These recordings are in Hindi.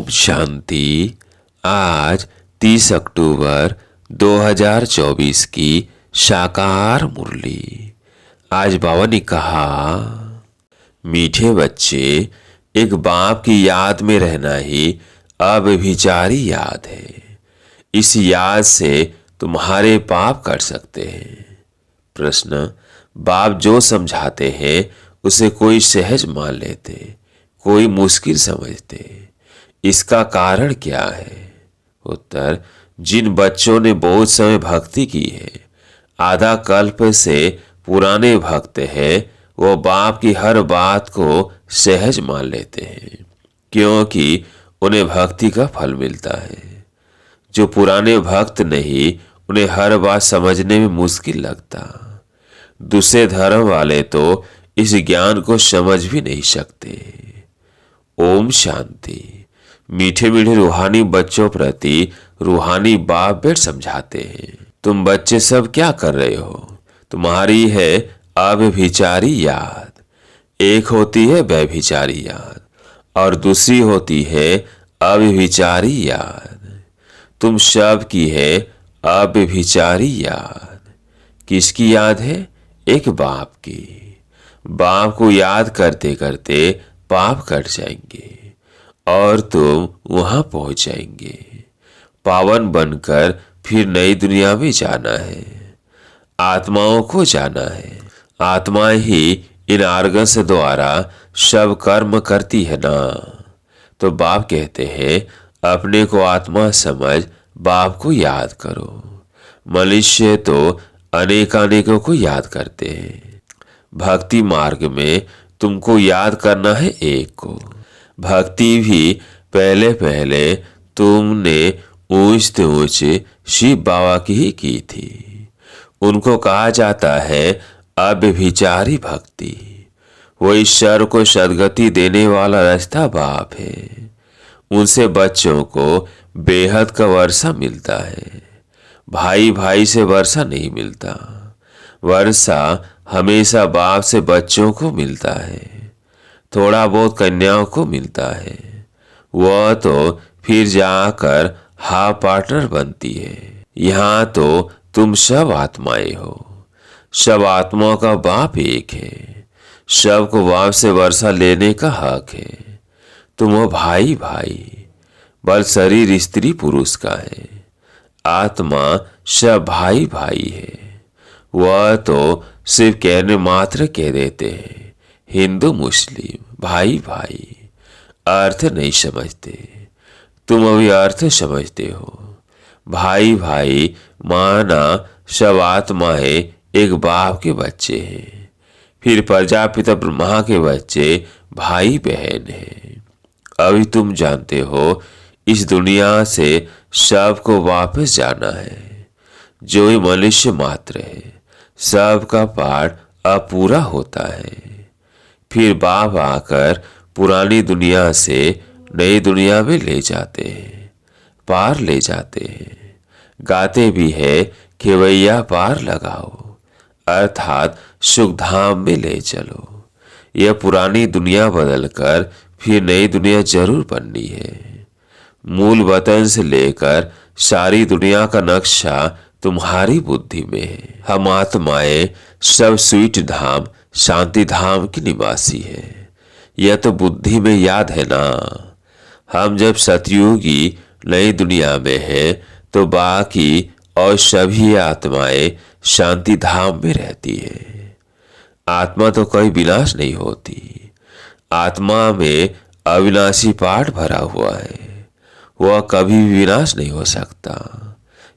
ओम शांति। आज 30 अक्टूबर 2024 की शाकाहार मुरली। आज बाबा ने कहा, मीठे बच्चे, एक बाप की याद में रहना ही अव्यभिचारी याद है। इस याद से तुम्हारे पाप कट सकते हैं। प्रश्न, बाप जो समझाते हैं उसे कोई सहज मान लेते, कोई मुश्किल समझते। इसका कारण क्या है? उत्तर, जिन बच्चों ने बहुत समय भक्ति की है, आधा कल्प से पुराने भक्त हैं, वो बाप की हर बात को सहज मान लेते हैं, क्योंकि उन्हें भक्ति का फल मिलता है। जो पुराने भक्त नहीं, उन्हें हर बात समझने में मुश्किल लगता। दूसरे धर्म वाले तो इस ज्ञान को समझ भी नहीं सकते। ओम शांति। मीठे मीठे रूहानी बच्चों प्रति रूहानी बाप बेट समझाते हैं, तुम बच्चे सब क्या कर रहे हो? तुम्हारी है अव्यभिचारी याद। एक होती है व्यभिचारी याद और दूसरी होती है अव्यभिचारी याद। तुम सब की है अव्यभिचारी याद। किसकी याद है? एक बाप की। बाप को याद करते करते पाप कट जाएंगे और तुम वहां पहुंच जाएंगे। पावन बनकर फिर नई दुनिया में जाना है, आत्माओं को जाना है। आत्मा ही इन आर्गन्स द्वारा सब कर्म करती है ना। तो बाप कहते हैं, अपने को आत्मा समझ बाप को याद करो। मनुष्य तो अनेकानेकों को याद करते हैं। भक्ति मार्ग में तुमको याद करना है एक को। भक्ति भी पहले पहले तुमने ऊंच ऊंच शिव बाबा की ही की थी। उनको कहा जाता है अव्यभिचारी भक्ति। वो ईश्वर को सदगति देने वाला रास्ता बाप है। उनसे बच्चों को बेहद का वर्षा मिलता है। भाई भाई से वर्षा नहीं मिलता। वर्षा हमेशा बाप से बच्चों को मिलता है। थोड़ा बहुत कन्याओं को मिलता है, वह तो फिर जाकर हाफ पार्टनर बनती है। यहाँ तो तुम सब आत्माएं हो। सब आत्माओं का बाप एक है। सबको बाप से वर्षा लेने का हक है। तुम हो भाई भाई, बल शरीर स्त्री पुरुष का है। आत्मा सब भाई भाई है। वह तो सिर्फ कहने मात्र कह देते हैं, हिंदू मुस्लिम भाई भाई, अर्थ नहीं समझते। तुम अभी अर्थ समझते हो। भाई भाई माना सब आत्माएं एक बाप के बच्चे हैं। फिर प्रजापिता ब्रह्मा के बच्चे भाई बहन हैं। अभी तुम जानते हो, इस दुनिया से सबको वापस जाना है। जो ही मनुष्य मात्र है, सबका पाठ अपूरा होता है। फिर बाप आकर पुरानी दुनिया से नई दुनिया में ले जाते हैं, पार ले जाते हैं। गाते भी है कि भैया पार लगाओ, अर्थात सुख धाम में ले चलो। यह पुरानी दुनिया बदलकर फिर नई दुनिया जरूर बननी है। मूल वतन से लेकर सारी दुनिया का नक्शा तुम्हारी बुद्धि में है। हम आत्माएं सब स्वीट धाम शांति धाम की निवासी है। यह तो बुद्धि में याद है ना। हम जब सतयुगी नई दुनिया में हैं, तो बाकी और सभी आत्माएं शांति धाम में रहती है। आत्मा तो कभी विनाश नहीं होती। आत्मा में अविनाशी पाठ भरा हुआ है। वह कभी भी विनाश नहीं हो सकता।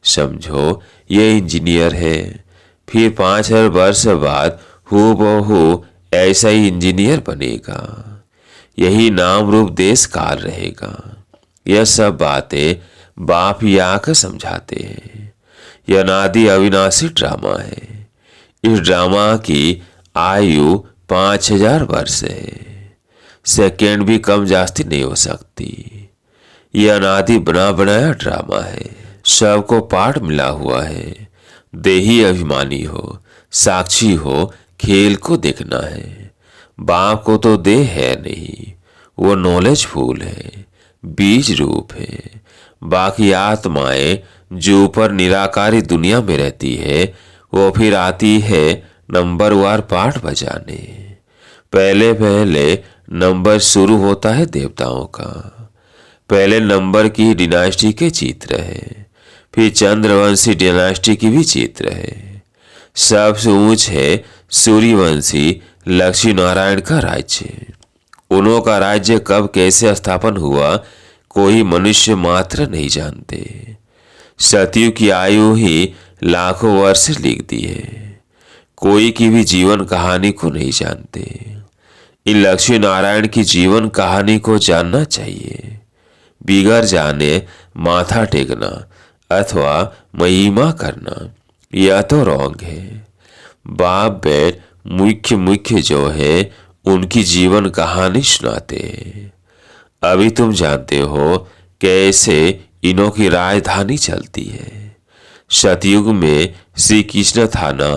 समझो, ये इंजीनियर है, फिर 5000 वर्ष बाद हूबहू ऐसा ही इंजीनियर बनेगा। यही नाम रूप देश काल रहेगा। यह सब बातें बाप ही आकर समझाते हैं। यह अनादि अविनाशी ड्रामा है। इस ड्रामा की आयु 5000 वर्ष है। सेकेंड भी कम जास्ती नहीं हो सकती। यह अनादि बना बनाया ड्रामा है। सबको पाठ मिला हुआ है। देही अभिमानी हो, साक्षी हो, खेल को देखना है। बाप को तो देह है नहीं, वो नॉलेज फुल है, बीज रूप है। बाकी आत्माएं जो ऊपर निराकारी दुनिया में रहती है वो फिर आती है नंबरवार पाठ बजाने। पहले पहले नंबर शुरू होता है देवताओं का। पहले नंबर की डिनास्टी के चित्र है, फिर चंद्रवंशी डिनास्टी की भी चित्र है। सबसे ऊंच है सूर्यवंशी लक्ष्मी नारायण का राज्य। उन्हों का राज्य कब कैसे स्थापन हुआ कोई मनुष्य मात्र नहीं जानते। सतयुग की आयु ही लाखों वर्ष लिख दी है। कोई की भी जीवन कहानी को नहीं जानते। इन लक्ष्मी नारायण की जीवन कहानी को जानना चाहिए। बिगड़ जाने माथा टेकना अथवा महिमा करना यह तो रॉन्ग है। बाप बेट मुख्य जो है उनकी जीवन कहानी सुनाते हैं। अभी तुम जानते हो कैसे इनों की राजधानी चलती है। सतयुग में श्री कृष्ण था ना,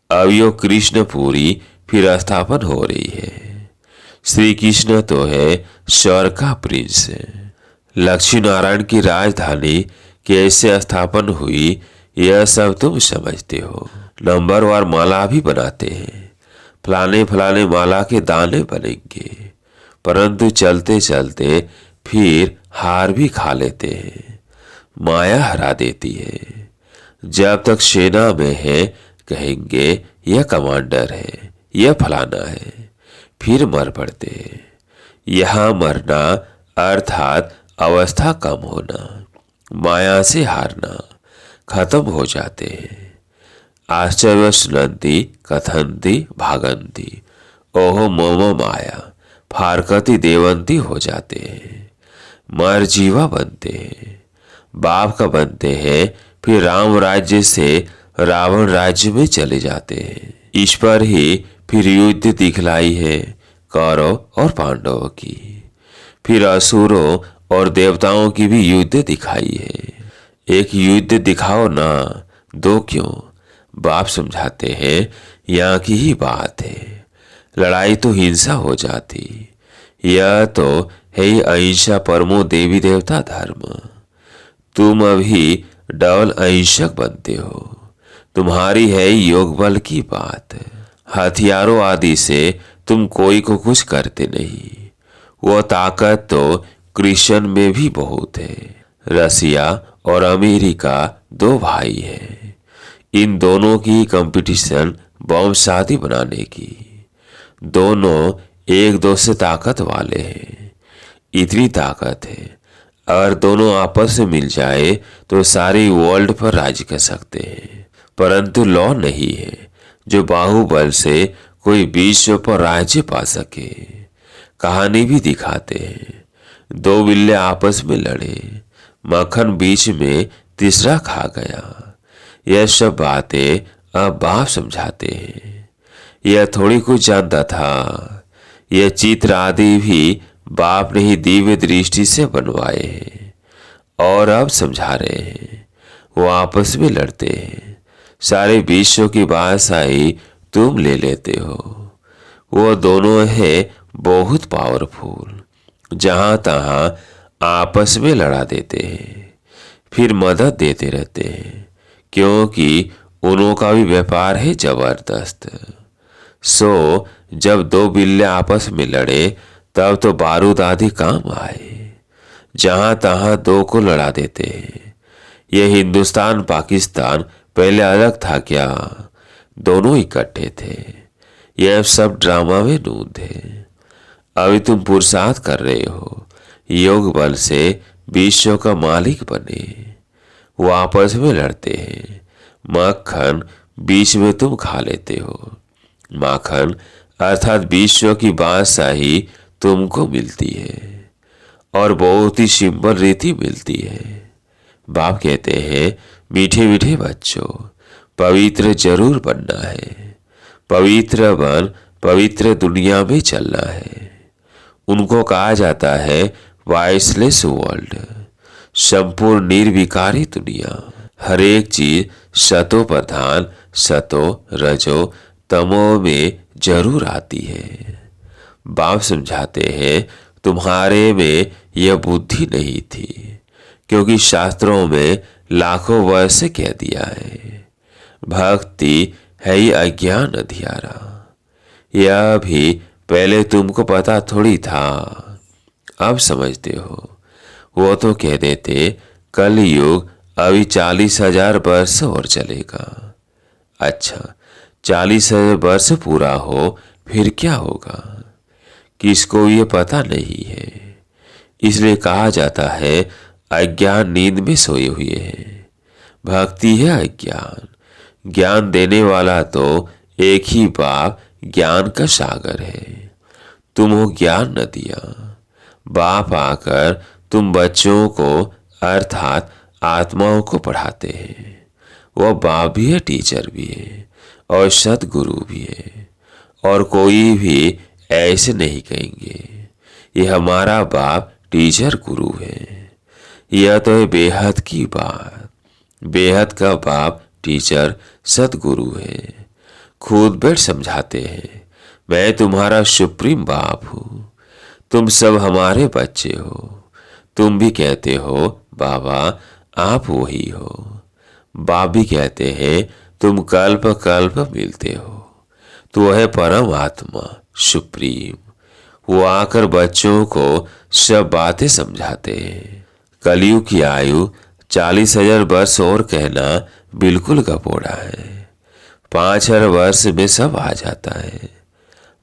अब यो कृष्णपुरी फिर स्थापन हो रही है। श्री कृष्ण तो है स्वर्ग का प्रिंस। लक्ष्मी नारायण की राजधानी कैसे स्थापन हुई यह सब तुम समझते हो। नंबरवार माला भी बनाते हैं। फलाने फलाने माला के दाने बनेंगे, परंतु चलते चलते फिर हार भी खा लेते हैं। माया हरा देती है। जब तक सेना में है कहेंगे यह कमांडर है, यह फलाना है, फिर मर पड़ते हैं। यहां मरना अर्थात अवस्था कम होना, माया से हारना, खत्म हो जाते हैं। आश्चर्य सुनंती कथंती भागंती ओहो मोम माया फारकती देवंती हो जाते हैं। मर जीवा बनते हैं। बाप का बनते हैं, फिर राम राज्य से रावण राज्य में चले जाते हैं। इस पर ही फिर युद्ध दिखलाई है कौरव और पांडवों की। फिर असुरों और देवताओं की भी युद्ध दिखाई है। एक युद्ध दिखाओ ना, दो क्यों? बाप समझाते हैं यहाँ की ही बात है। लड़ाई तो हिंसा हो जाती, यह तो है ही अहिंसा परमो देवी देवता धर्म। तुम अभी डबल अहिंसक बनते हो। तुम्हारी है योग बल की बात। हथियारों आदि से तुम कोई को कुछ करते नहीं। वो ताकत तो कृष्ण में भी बहुत है। रसिया और अमेरिका दो भाई हैं। इन दोनों की कंपटीशन बम शादी बनाने की। दोनों एक दो से ताकत वाले हैं। इतनी ताकत है अगर दोनों आपस में मिल जाए तो सारी वर्ल्ड पर राज कर सकते हैं। परंतु लॉ नहीं है जो बाहुबल से कोई विश्व पर राज्य पा सके। कहानी भी दिखाते हैं, दो बिल्ले आपस में लड़े, मक्खन बीच में तीसरा खा गया। यह सब बातें अब बाप समझाते हैं। यह थोड़ी कुछ जानता था। यह चित्र आदि भी बाप ने ही दिव्य दृष्टि से बनवाए हैं और अब समझा रहे हैं। वो आपस में लड़ते हैं। सारे विश्व की बादशाही तुम ले लेते हो। वो दोनों है बहुत पावरफुल, जहां तहां आपस में लड़ा देते हैं, फिर मदद देते रहते हैं, क्योंकि उनों का भी व्यापार है जबरदस्त। सो जब दो बिल्ले आपस में लड़े तब तो बारूद आदि काम आए। जहां तहां दो को लड़ा देते हैं। यह हिंदुस्तान पाकिस्तान पहले अलग था क्या? दोनों इकट्ठे थे। यह सब ड्रामा में नूंद है। अभी तुम पुरुषार्थ कर रहे हो योग बल से विश्व का मालिक बने। वो आपस में लड़ते हैं। मक्खन बीच में तुम खा लेते हो। माखन अर्थात विश्व की बादशाही तुमको मिलती है और बहुत ही सिंपल रीति मिलती है। बाप कहते हैं मीठे मीठे बच्चों, पवित्र जरूर बनना है। पवित्र बन पवित्र दुनिया में चलना है। उनको कहा जाता है वॉइसलेस वर्ल्ड, संपूर्ण निर्विकारी दुनिया। हर एक चीज सतो प्रधान, सतो रजो तमो में जरूर आती है। बाप समझाते हैं तुम्हारे में यह बुद्धि नहीं थी, क्योंकि शास्त्रों में लाखों वर्ष से कह दिया है, भक्ति है ही अज्ञान अंधियारा। यह भी पहले तुमको पता थोड़ी था, अब समझते हो। वो तो कह देते कलयुग अभी 40,000 वर्ष और चलेगा। अच्छा, 40,000 वर्ष पूरा हो फिर क्या होगा, किसको ये पता नहीं है। इसलिए कहा जाता है अज्ञान नींद में सोए हुए हैं। भक्ति है अज्ञान। ज्ञान देने वाला तो एक ही बाप ज्ञान का सागर है। तुम हो ज्ञान नदियाँ। बाप आकर तुम बच्चों को अर्थात आत्माओं को पढ़ाते हैं। वह बाप भी है, टीचर भी है और सदगुरु भी है। और कोई भी ऐसे नहीं कहेंगे ये हमारा बाप टीचर गुरु है। यह तो है बेहद की बात। बेहद का बाप टीचर सदगुरु है। खुद बैठ समझाते हैं, मैं तुम्हारा सुप्रीम बाप हूँ, तुम सब हमारे बच्चे हो। तुम भी कहते हो बाबा आप वही हो। बाप भी कहते हैं तुम कल्प कल्प मिलते हो। तो वह परम आत्मा सुप्रीम, वो आकर बच्चों को सब बातें समझाते हैं। कलयुग की आयु 40,000 वर्ष और कहना बिल्कुल गपोड़ा है। 5,000 वर्ष में सब आ जाता है।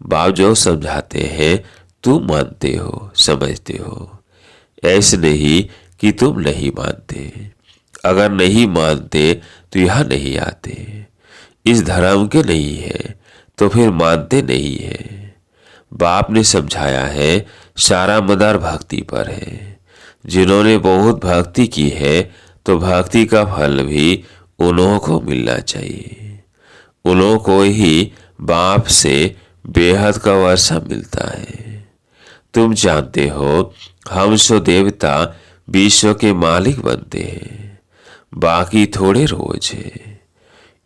बाप जो समझाते हैं तुम मानते हो, समझते हो। ऐसे नहीं कि तुम नहीं मानते। अगर नहीं मानते तो यहाँ नहीं आते। इस धर्म के नहीं है तो फिर मानते नहीं है। बाप ने समझाया है सारा मदार भक्ति पर है। जिन्होंने बहुत भक्ति की है तो भक्ति का फल भी उन्हों को मिलना चाहिए। उन्हों को ही बाप से बेहद का वर्षा मिलता है। तुम जानते हो हम सो देवता विश्व के मालिक बनते हैं, बाकी थोड़े रोज है।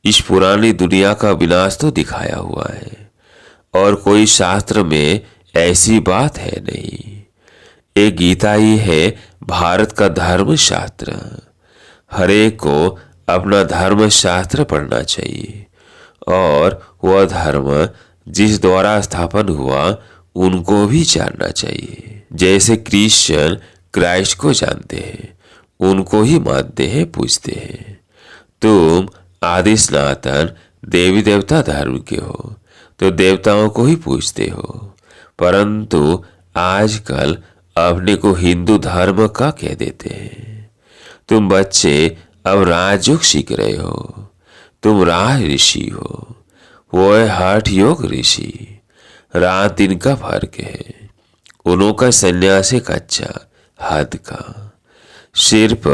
इस पुरानी दुनिया का विनाश तो दिखाया हुआ है और कोई शास्त्र में ऐसी बात है नहीं। एक गीता ही है भारत का धर्म शास्त्र। हरेक को अपना धर्म शास्त्र पढ़ना चाहिए और वह धर्म जिस द्वारा स्थापन हुआ उनको भी जानना चाहिए। जैसे क्रिश्चियन क्राइस्ट को जानते हैं, उनको ही मानते हैं, पूजते हैं। तुम आदि सनातन देवी देवता धर्म के हो तो देवताओं को ही पूजते हो, परंतु आजकल अपने को हिंदू धर्म का कह देते हैं। तुम बच्चे अब राजयोग सीख रहे हो। तुम राह ऋषि हो, वो है हठ योग ऋषि। रात दिन का फर्क है। उन्हों का संन्यास एक अच्छा हद का, सिर्फ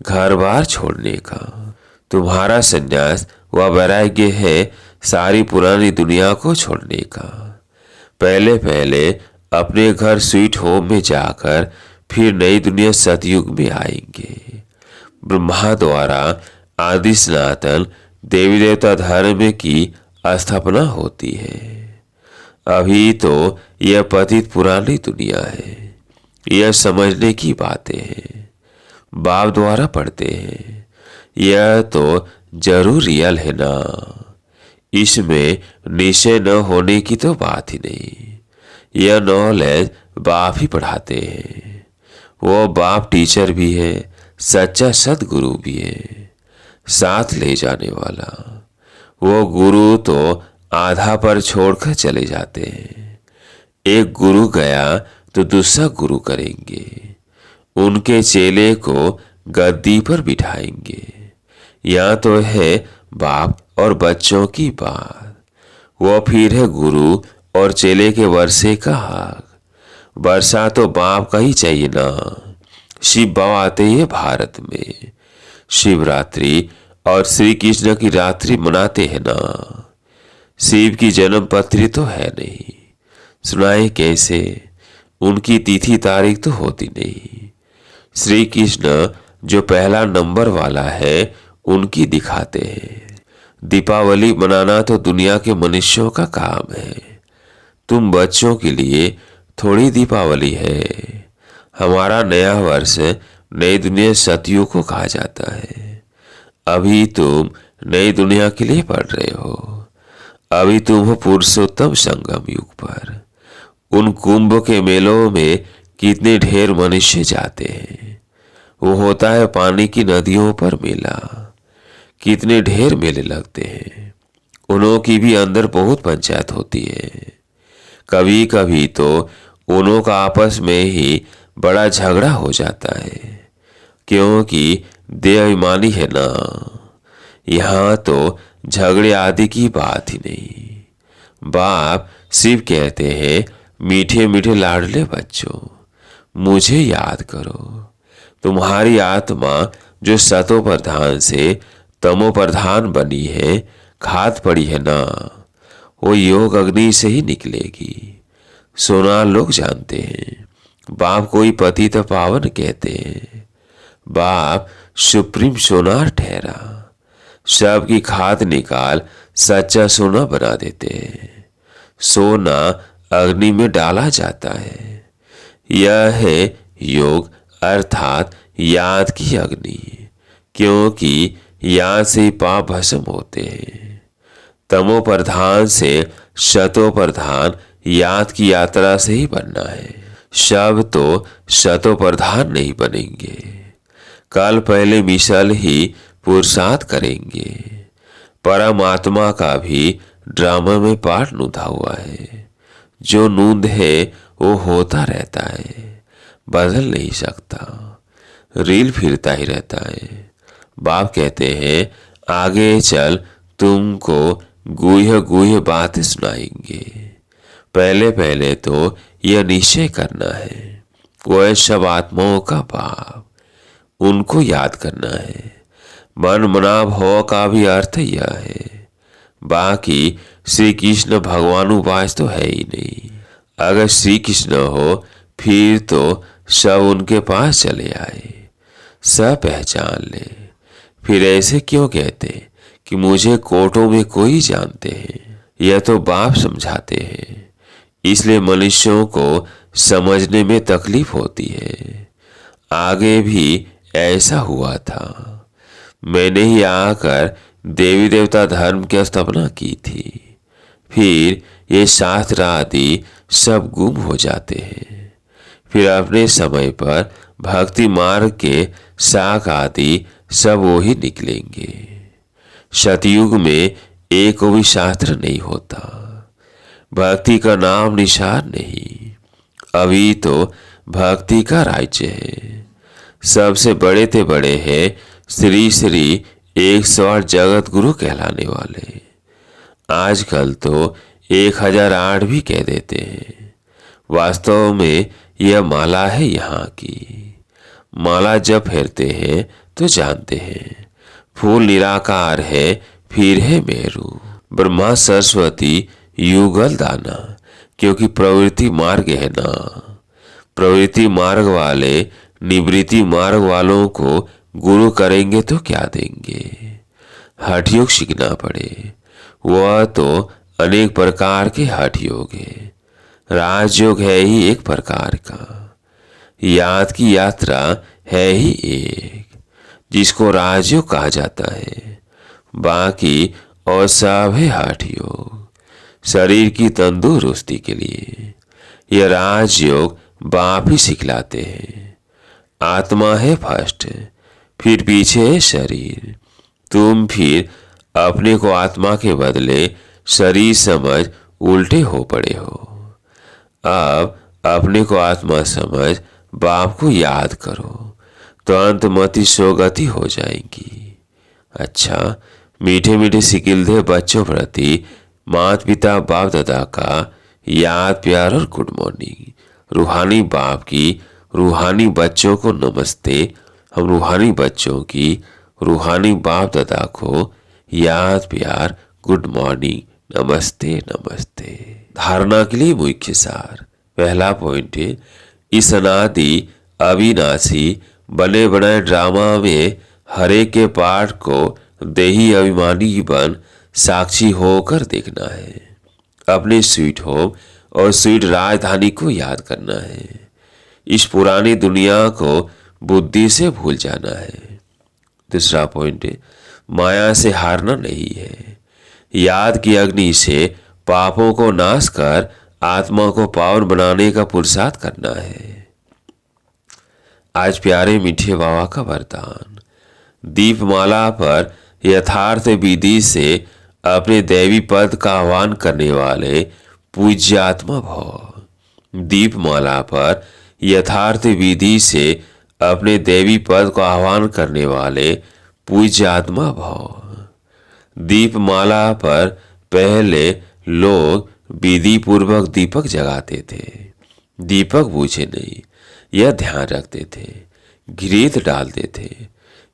घर बार छोड़ने का। तुम्हारा संन्यास वह वैराग्य है सारी पुरानी दुनिया को छोड़ने का। पहले पहले अपने घर स्वीट होम में जाकर फिर नई दुनिया सतयुग में आएंगे। ब्रह्मा द्वारा आदि सनातन देवी देवता धर्म की स्थापना होती है। अभी तो यह पतित पुरानी दुनिया है। यह समझने की बातें हैं, बाप द्वारा पढ़ते हैं। यह तो जरूर रियल है ना। इसमें निश्चय न होने की तो बात ही नहीं। यह नॉलेज बाप ही पढ़ाते हैं। वो बाप टीचर भी है, सच्चा सदगुरु भी है, साथ ले जाने वाला। वो गुरु तो आधा पर छोड़कर चले जाते हैं। एक गुरु गया तो दूसरा गुरु करेंगे। उनके चेले को गद्दी पर बिठाएंगे। यह तो है बाप और बच्चों की बात। वो फिर है गुरु और चेले के वर्षे का हक। वर्षा तो बाप का ही चाहिए ना। शिव बाबा आते ही भारत में। शिवरात्रि और श्री कृष्ण की रात्रि मनाते हैं ना। शिव की जन्म पत्री तो है नहीं, सुनाए कैसे? उनकी तिथि तारीख तो होती नहीं। श्री कृष्ण जो पहला नंबर वाला है उनकी दिखाते हैं। दीपावली मनाना तो दुनिया के मनुष्यों का काम है। तुम बच्चों के लिए थोड़ी दीपावली है। हमारा नया वर्ष नई दुनिया सतयुग को कहा जाता है। अभी तुम नई दुनिया के लिए पढ़ रहे हो। अभी तुम हो पुरुषोत्तम संगम युग पर। उन कुंभ के मेलों में कितने ढेर मनुष्य जाते हैं। वो होता है पानी की नदियों पर मेला। कितने ढेर मेले लगते हैं। उनों की भी अंदर बहुत पंचायत होती है। कभी कभी तो उनों का आपस में ही बड़ा झगड़ा हो जाता है, क्योंकि देहाभिमानी है ना। यहाँ तो झगड़े आदि की बात ही नहीं। बाप शिव कहते हैं, मीठे मीठे लाडले बच्चों, मुझे याद करो। तुम्हारी आत्मा जो सतो प्रधान से तमो प्रधान बनी है, खाद पड़ी है ना, वो योग अग्नि से ही निकलेगी। सोना लोग जानते हैं। बाप कोई पतित पावन कहते हैं। बाप सुप्रीम सोनार ठहरा। सबकी खाद निकाल सच्चा सोना बना देते हैं। सोना अग्नि में डाला जाता है। यह है योग अर्थात याद की अग्नि, क्योंकि याद से ही पाप भस्म होते हैं। तमो प्रधान से शतो प्रधान याद की यात्रा से ही बनना है। सब तो शतो प्रधान नहीं बनेंगे। कल पहले मिसल ही पुरुषार्थ करेंगे। परमात्मा का भी ड्रामा में पार्ट नुधा हुआ है। जो नूंद है वो होता रहता है, बदल नहीं सकता। रील फिरता ही रहता है। बाप कहते हैं, आगे चल तुमको गुह्य गुह्य बातें सुनाएंगे। पहले पहले तो यह निश्चय करना है, वह सब आत्माओं का बाप, उनको याद करना है। मन मनाव हो का भी अर्थ यह है। बाकी श्री कृष्ण भगवानुवास तो है ही नहीं। अगर श्री कृष्ण हो फिर तो सब उनके पास चले आए, सब पहचान ले। फिर ऐसे क्यों कहते कि मुझे कोटों में कोई जानते हैं। यह तो बाप समझाते हैं, इसलिए मनुष्यों को समझने में तकलीफ होती है। आगे भी ऐसा हुआ था। मैंने ही आकर देवी देवता धर्म की स्थापना की थी। फिर ये शास्त्र आदि सब गुम हो जाते हैं। फिर अपने समय पर भक्ति मार्ग के शाख आदि सब वो ही निकलेंगे। सतयुग में एक भी शास्त्र नहीं होता। भक्ति का नाम निशान नहीं। अभी तो भक्ति का राज्य है। सबसे बड़े ते बड़े हैं श्री श्री 108 जगत गुरु कहलाने वाले। आजकल तो 1008 भी कह देते हैं। वास्तव में यह माला है यहाँ की। माला जब फेरते हैं तो जानते हैं फूल निराकार है, फिर है मेरू। ब्रह्मा सरस्वती युगल दाना, क्योंकि प्रवृत्ति मार्ग है ना। प्रवृत्ति मार्ग वाले निवृत्ति मार्ग वालों को गुरु करेंगे तो क्या देंगे। हठ योग सीखना पड़े। वह तो अनेक प्रकार के हठ योग है। राजयोग है ही एक प्रकार का। याद की यात्रा है ही एक, जिसको राजयोग कहा जाता है। बाकी और सब है हठ योग, शरीर की तंदुरुस्ती के लिए। यह राजयोग बाप ही सिखलाते हैं। आत्मा है फर्स्ट, फिर पीछे है शरीर। तुम फिर अपने को आत्मा के बदले शरीर समझ उल्टे हो पड़े हो। अब अपने को आत्मा समझ बाप को याद करो तो अंतमति सोगति हो जाएगी। अच्छा, मीठे मीठे सिकिलदे बच्चों प्रति माता पिता बाप दादा का याद प्यार और गुड मॉर्निंग। रूहानी बाप की रूहानी बच्चों को नमस्ते। हम रूहानी बच्चों की रूहानी बाप दादा को याद प्यार गुड मॉर्निंग, नमस्ते नमस्ते। धारणा के लिए मुख्य सार। पहला पॉइंट है, इस अनादि अविनाशी बने बनाए ड्रामा में हरे के पाठ को देही अभिमानी बन साक्षी होकर देखना है। अपने स्वीट होम और स्वीट राजधानी को याद करना है। इस पुरानी दुनिया को बुद्धि से भूल जाना है। दूसरा पॉइंट है, माया से हारना नहीं है। याद की अग्नि से पापों को नाश कर आत्मा को पावन बनाने का पुरुषार्थ करना है। आज प्यारे मीठे बाबा का वरदान, दीपमाला पर यथार्थ विधि से अपने दैवी पद का आह्वान करने वाले पूज्यात्मा भव। दीपमाला पर यथार्थ विधि से अपने दैवी पद का आह्वान करने वाले पूज्यात्मा भव। दीपमाला पर पहले लोग विधि पूर्वक दीपक जगाते थे, दीपक बुझे नहीं यह ध्यान रखते थे, घृत डालते थे,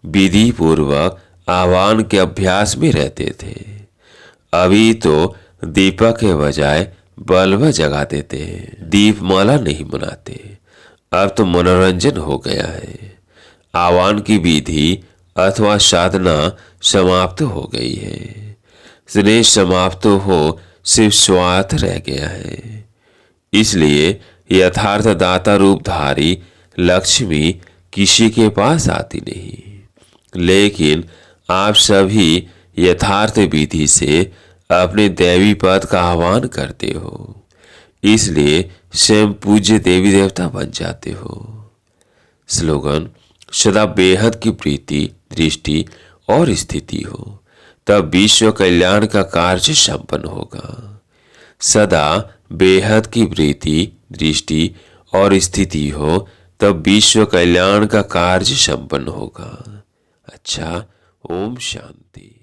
विधि पूर्वक आह्वान के अभ्यास में रहते थे। अभी तो दीपक के बजाय बल्ब जगा देते हैं, दीपमाला नहीं मनाते। अब तो मनोरंजन हो गया है। आह्वान की विधि अथवा साधना समाप्त हो गई है। स्नेह समाप्त हो सिर्फ स्वार्थ रह गया है। इसलिए यथार्थ दाता रूपधारी लक्ष्मी किसी के पास आती नहीं। लेकिन आप सभी यथार्थ विधि से अपने दैवी पद का आह्वान करते हो, इसलिए स्वयं पूज्य देवी देवता बन जाते हो। स्लोगन, सदा बेहद की प्रीति, दृष्टि और स्थिति हो, तब विश्व कल्याण का कार्य संपन्न होगा। सदा बेहद की प्रीति, दृष्टि और स्थिति हो, तब विश्व कल्याण का कार्य संपन्न होगा। अच्छा, ओम शांति।